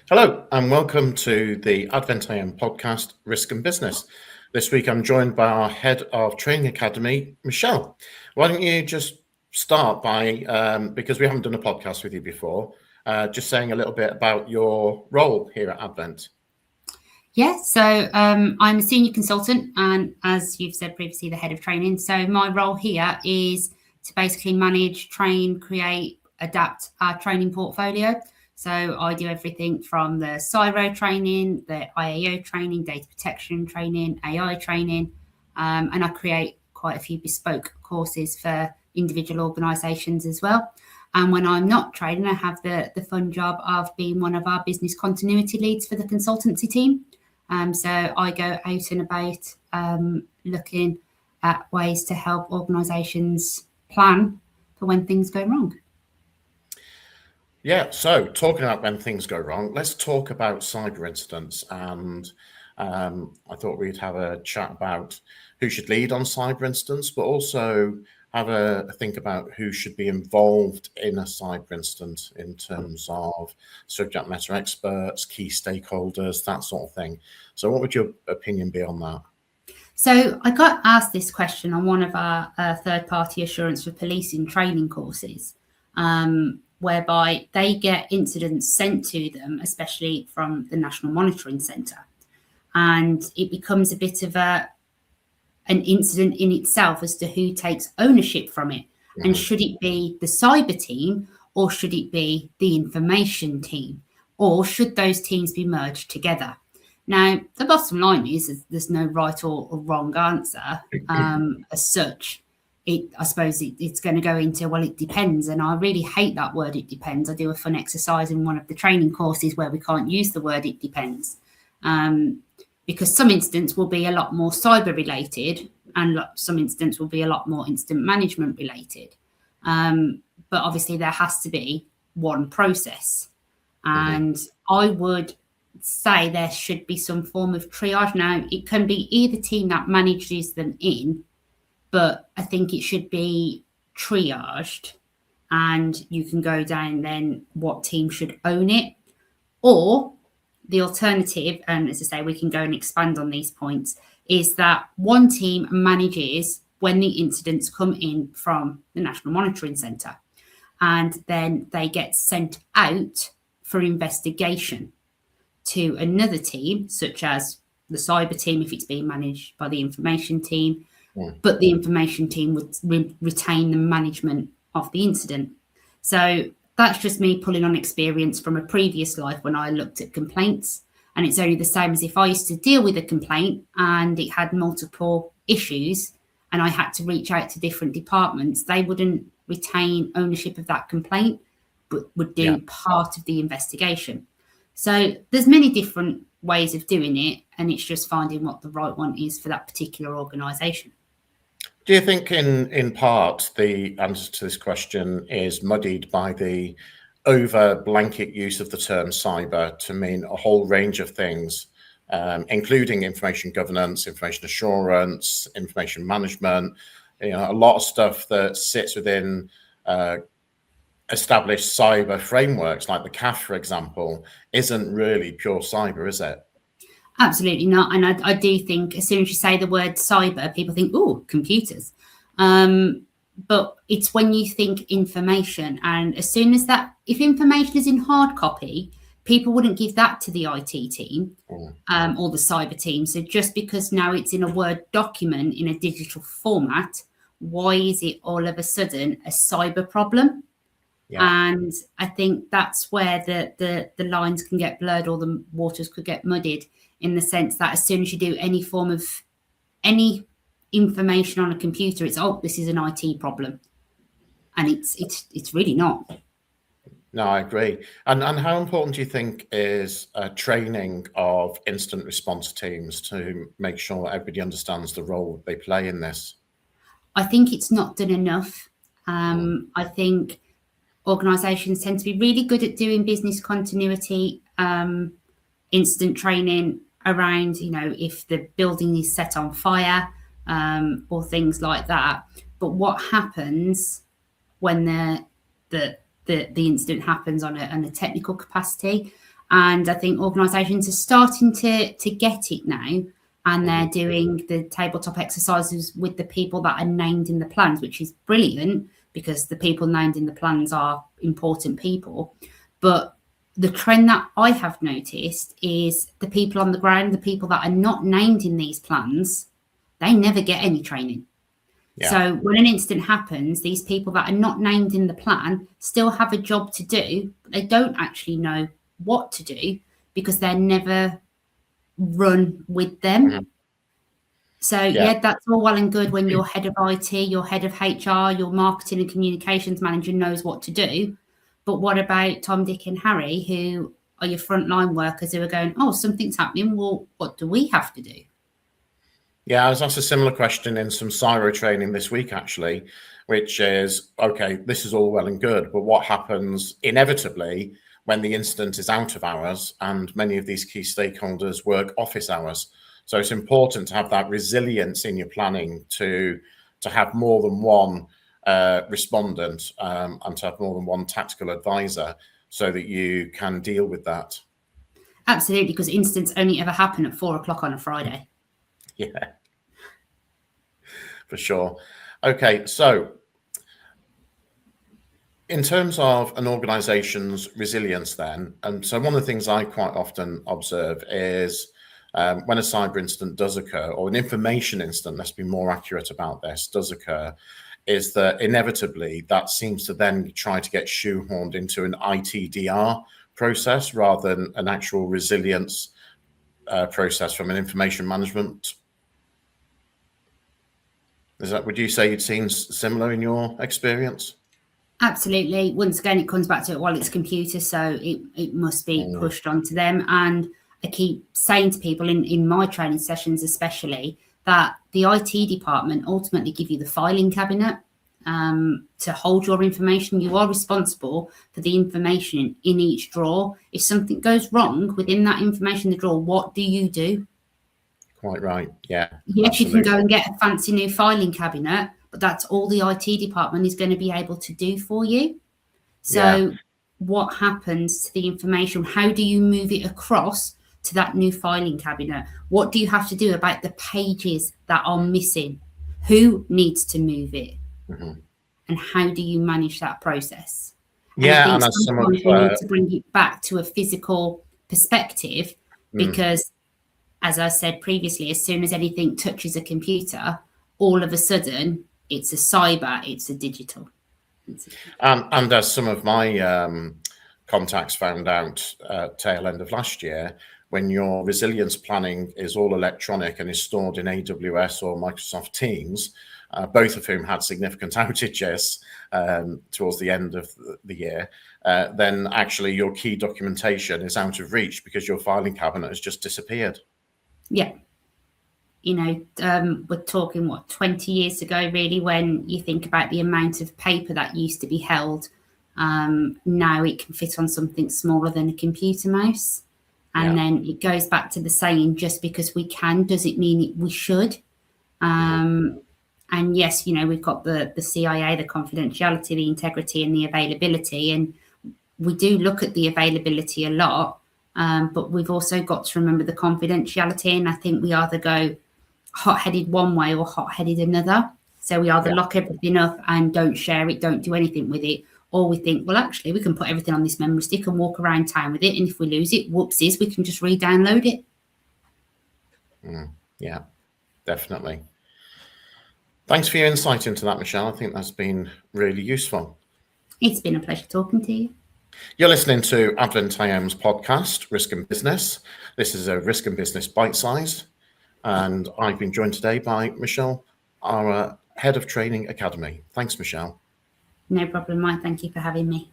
Hello, and welcome to the Advent AM podcast, Risk and Business. This week I'm joined by our Head of Training Academy, Michelle. Why don't you just start by, because we haven't done a podcast with you before, just saying a little bit about your role here at Advent. Yeah, so I'm a senior consultant and, as you've said previously, the head of training. So my role here is to basically manage, train, create, adapt our training portfolio. So I do everything from the CIRO training, the IAO training, data protection training, AI training, and I create quite a few bespoke courses for individual organisations as well. And when I'm not training, I have the fun job of being one of our business continuity leads for the consultancy team. So I go out and about looking at ways to help organisations plan for when things go wrong. Yeah, so talking about when things go wrong, let's talk about cyber incidents. And I thought we'd have a chat about who should lead on cyber incidents, but also have a think about who should be involved in a cyber incident in terms of subject matter experts, key stakeholders, that sort of thing. So what would your opinion be on that? So I got asked this question on one of our third-party assurance for policing training courses, whereby they get incidents sent to them, especially from the National Monitoring Centre. And it becomes a bit of an incident in itself as to who takes ownership from it. Mm-hmm. And should it be the cyber team or should it be the information team? Or should those teams be merged together? Now, the bottom line is there's no right or wrong answer as such. I suppose it's going to go into, well, it depends. And I really hate that word, it depends. I do a fun exercise in one of the training courses where we can't use the word it depends. Because some incidents will be a lot more cyber related and some incidents will be a lot more incident management related. But obviously there has to be one process. And I would say there should be some form of triage. Now, it can be either team that manages them in, but I think it should be triaged and you can go down then what team should own it. Or the alternative, and as I say, we can go and expand on these points, is that one team manages when the incidents come in from the National Monitoring Centre and then they get sent out for investigation to another team, such as the cyber team, if it's being managed by the information team, but the information team would retain the management of the incident. So that's just me pulling on experience from a previous life when I looked at complaints. And it's only the same as if I used to deal with a complaint and it had multiple issues and I had to reach out to different departments. They wouldn't retain ownership of that complaint, but would do part of the investigation. So there's many different ways of doing it, and it's just finding what the right one is for that particular organisation. Do you think in part the answer to this question is muddied by the over blanket use of the term cyber to mean a whole range of things, including information governance, information assurance, information management, a lot of stuff that sits within established cyber frameworks like the CAF, for example, isn't really pure cyber, is it? Absolutely not. And I do think as soon as you say the word cyber, people think, oh, computers. But it's when you think information. And as soon as if information is in hard copy, people wouldn't give that to the IT team or the cyber team. So just because now it's in a Word document in a digital format, why is it all of a sudden a cyber problem? Yeah. And I think that's where the lines can get blurred or the waters could get muddied, in the sense that as soon as you do any form of any information on a computer, it's, oh, this is an IT problem. And it's really not. No, I agree. And how important do you think is training of incident response teams to make sure everybody understands the role they play in this? I think it's not done enough. I think organisations tend to be really good at doing business continuity incident training around, if the building is set on fire or things like that. But what happens when the incident happens on a technical capacity? And I think organisations are starting to get it now, and they're doing the tabletop exercises with the people that are named in the plans, which is brilliant because the people named in the plans are important people. But the trend that I have noticed is the people on the ground, the people that are not named in these plans, they never get any training. Yeah. So when an incident happens, these people that are not named in the plan still have a job to do, but they don't actually know what to do because they're never run with them. So yeah, that's all well and good when your head of IT, your head of HR, your marketing and communications manager knows what to do. But what about Tom, Dick and Harry, who are your frontline workers who are going, oh, something's happening. Well, what do we have to do? Yeah, I was asked a similar question in some CSIRO training this week, actually, which is, okay, this is all well and good, but what happens inevitably when the incident is out of hours and many of these key stakeholders work office hours? So it's important to have that resilience in your planning to have more than one respondent and to have more than one tactical advisor so that you can deal with that. Absolutely, because incidents only ever happen at 4 o'clock on a Friday. Yeah, for sure. Okay, so in terms of an organization's resilience then, and so one of the things I quite often observe is when a cyber incident does occur, or an information incident, let's be more accurate about this, does occur, is that inevitably that seems to then try to get shoehorned into an ITDR process rather than an actual resilience process from an information management. Would you say you'd seen similar in your experience? Absolutely. Once again, it comes back to, well, it's computers, so it must be pushed onto them. And I keep saying to people in my training sessions, especially, that the IT department ultimately give you the filing cabinet to hold your information. You are responsible for the information in each drawer. If something goes wrong within that information in the drawer, what do you do? Quite right. Yeah. Yes, absolutely. You can go and get a fancy new filing cabinet, but that's all the IT department is going to be able to do for you. So what happens to the information? How do you move it across to that new filing cabinet? What do you have to do about the pages that are missing? Who needs to move it? And how do you manage that process? Yeah, and I think sometimes we need to bring it back to a physical perspective because, as I said previously, as soon as anything touches a computer, all of a sudden it's a cyber, it's a digital. And as some of my contacts found out tail end of last year, when your resilience planning is all electronic and is stored in AWS or Microsoft Teams, both of whom had significant outages towards the end of the year, then actually your key documentation is out of reach because your filing cabinet has just disappeared. Yeah. You know, we're talking, 20 years ago, really, when you think about the amount of paper that used to be held. Now it can fit on something smaller than a computer mouse. And then it goes back to the saying, just because we can, does it mean we should? And yes, you know, we've got the CIA, the confidentiality, the integrity and the availability. And we do look at the availability a lot, but we've also got to remember the confidentiality. And I think we either go hot-headed one way or hot-headed another. So we either lock everything up and don't share it, don't do anything with it, or we think, well, actually, we can put everything on this memory stick and walk around town with it. And if we lose it, whoopsies, we can just re-download it. Yeah, definitely. Thanks for your insight into that, Michelle. I think that's been really useful. It's been a pleasure talking to you. You're listening to Advent IM's podcast, Risk and Business. This is a Risk and Business Bite Size. And I've been joined today by Michelle, our Head of Training Academy. Thanks, Michelle. No problem, Mike. Thank you for having me.